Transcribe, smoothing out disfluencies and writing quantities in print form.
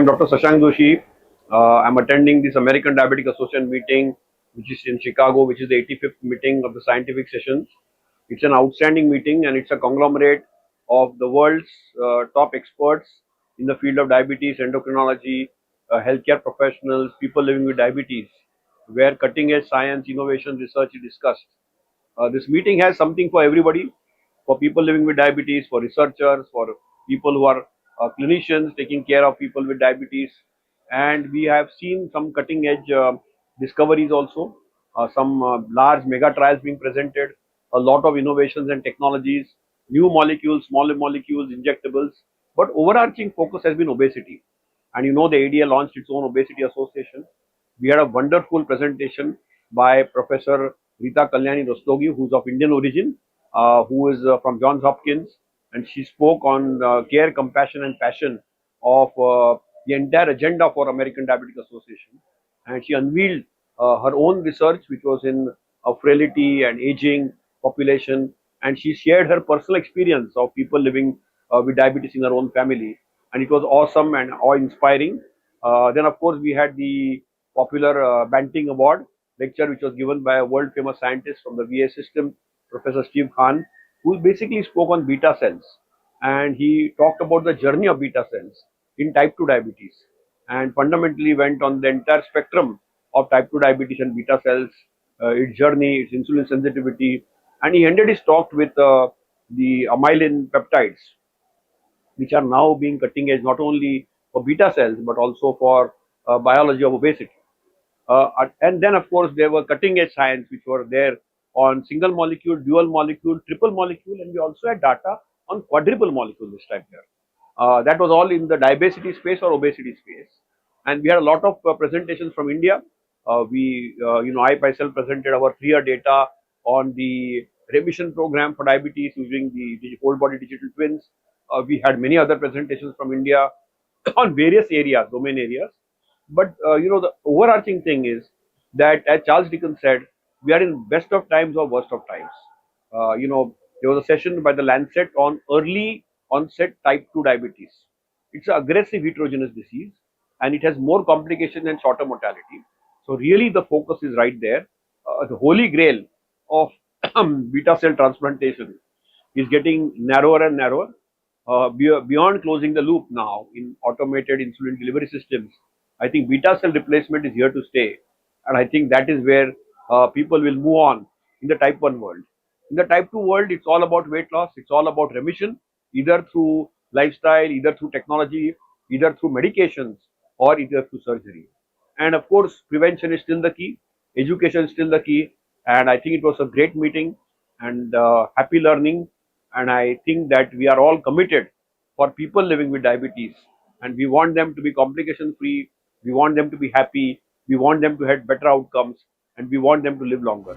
I'm Dr. Shashank Joshi. I'm attending this American Diabetic Association meeting, which is in Chicago, which is the 85th meeting of the scientific sessions. It's an outstanding meeting and it's a conglomerate of the world's top experts in the field of diabetes, endocrinology, healthcare professionals, people living with diabetes, where cutting edge science, innovation, research is discussed. This meeting has something for everybody, for people living with diabetes, for researchers, for people who are clinicians taking care of people with diabetes. And we have seen some cutting edge discoveries also, some large mega trials being presented, a lot of innovations and technologies, new molecules, smaller molecules, injectables. But overarching focus has been obesity. And you know, the ADA launched its own obesity association. We had a wonderful presentation by Professor Rita Kalyani, who's of Indian origin, who is from Johns Hopkins, and she spoke on care, compassion, and passion of the entire agenda for American Diabetic Association. And she unveiled her own research, which was in frailty and aging population, and she shared her personal experience of people living with diabetes in her own family, and it was awesome and awe-inspiring. Then, of course, we had the popular Banting Award lecture, which was given by a world-famous scientist from the VA system, Professor Kahn, who basically spoke on beta cells, and he talked about the journey of beta cells in type 2 diabetes, and fundamentally went on the entire spectrum of type 2 diabetes and beta cells, its journey, its insulin sensitivity, and he ended his talk with the amylin peptides, which are now being cutting edge not only for beta cells but also for biology of obesity. And then, of course, there were cutting edge science which were there on single molecule, dual molecule, triple molecule, and we also had data on quadruple molecule this time here. That was all in the diabetes space or obesity space. And we had a lot of presentations from India. I myself presented our 3-year data on the remission program for diabetes using the whole body digital twins. We had many other presentations from India on various areas, domain areas. But the overarching thing is that, as Charles Dickens said, we are in best of times or worst of times. There was a session by the Lancet on early onset type 2 diabetes. It's an aggressive heterogeneous disease and it has more complications and shorter mortality. So really the focus is right there. The holy grail of beta cell transplantation is getting narrower and narrower. Beyond closing the loop now in automated insulin delivery systems, I think beta cell replacement is here to stay. And I think that is where people will move on in the type 1 world. In the type 2 world, it's all about weight loss, it's all about remission, either through lifestyle, either through technology, either through medications, or either through surgery. And of course, prevention is still the key, education is still the key. And I think it was a great meeting and happy learning. And I think that we are all committed for people living with diabetes, and we want them to be complication free, we want them to be happy, we want them to have better outcomes, and we want them to live longer.